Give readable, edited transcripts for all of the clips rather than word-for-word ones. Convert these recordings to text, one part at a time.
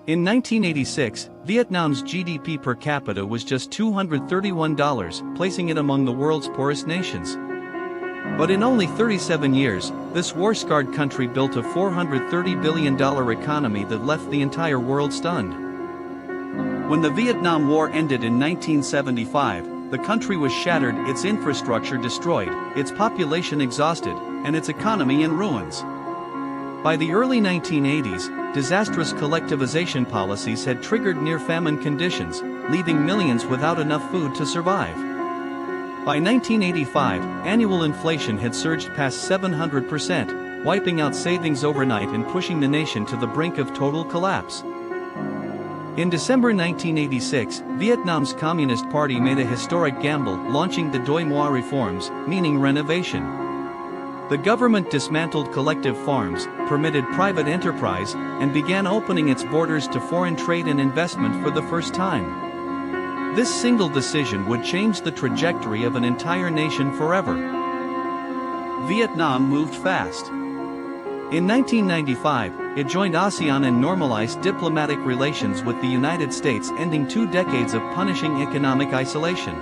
In 1986, Vietnam's GDP per capita was just $231, placing it among the world's poorest nations. But in only 37 years, this war-scarred country built a $430 billion economy that left the entire world stunned. When the Vietnam War ended in 1975, the country was shattered, its infrastructure destroyed, its population exhausted, and its economy in ruins. By the early 1980s, disastrous collectivization policies had triggered near-famine conditions, leaving millions without enough food to survive. By 1985, annual inflation had surged past 700%, wiping out savings overnight and pushing the nation to the brink of total collapse. In December 1986, Vietnam's Communist Party made a historic gamble, launching the Doi Moi reforms, meaning renovation. The government dismantled collective farms, permitted private enterprise, and began opening its borders to foreign trade and investment for the first time. This single decision would change the trajectory of an entire nation forever. Vietnam moved fast. In 1995, it joined ASEAN and normalized diplomatic relations with the United States, ending 2 decades of punishing economic isolation.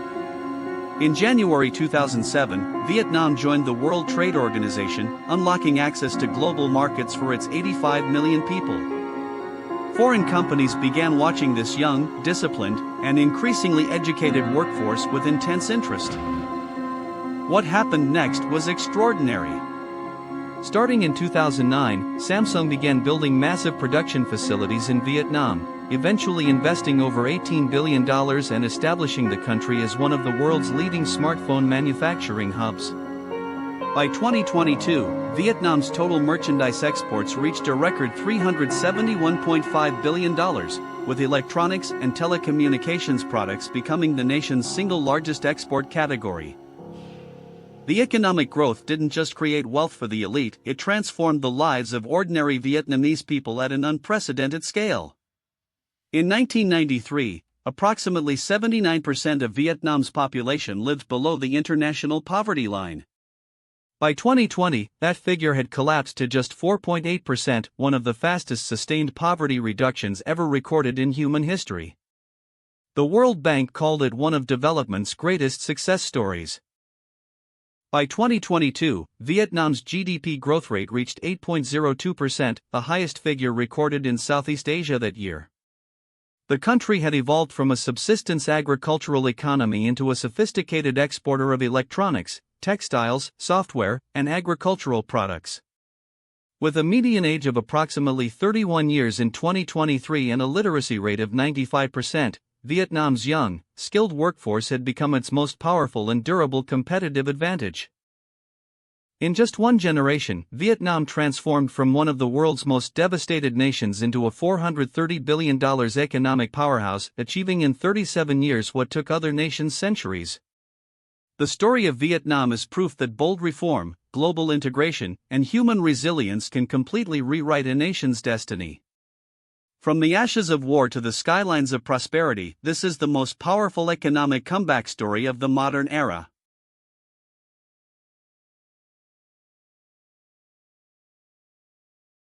In January 2007, Vietnam joined the World Trade Organization, unlocking access to global markets for its 85 million people. Foreign companies began watching this young, disciplined, and increasingly educated workforce with intense interest. What happened next was extraordinary. Starting in 2009, Samsung began building massive production facilities in Vietnam, eventually investing over $18 billion and establishing the country as one of the world's leading smartphone manufacturing hubs. By 2022, Vietnam's total merchandise exports reached a record $371.5 billion, with electronics and telecommunications products becoming the nation's single largest export category. The economic growth didn't just create wealth for the elite, it transformed the lives of ordinary Vietnamese people at an unprecedented scale. In 1993, approximately 79% of Vietnam's population lived below the international poverty line. By 2020, that figure had collapsed to just 4.8%, one of the fastest sustained poverty reductions ever recorded in human history. The World Bank called it one of development's greatest success stories. By 2022, Vietnam's GDP growth rate reached 8.02%, the highest figure recorded in Southeast Asia that year. The country had evolved from a subsistence agricultural economy into a sophisticated exporter of electronics, textiles, software, and agricultural products. With a median age of approximately 31 years in 2023 and a literacy rate of 95%, Vietnam's young, skilled workforce had become its most powerful and durable competitive advantage. In just one generation, Vietnam transformed from one of the world's most devastated nations into a $430 billion economic powerhouse, achieving in 37 years what took other nations centuries. The story of Vietnam is proof that bold reform, global integration, and human resilience can completely rewrite a nation's destiny. From the ashes of war to the skylines of prosperity, this is the most powerful economic comeback story of the modern era.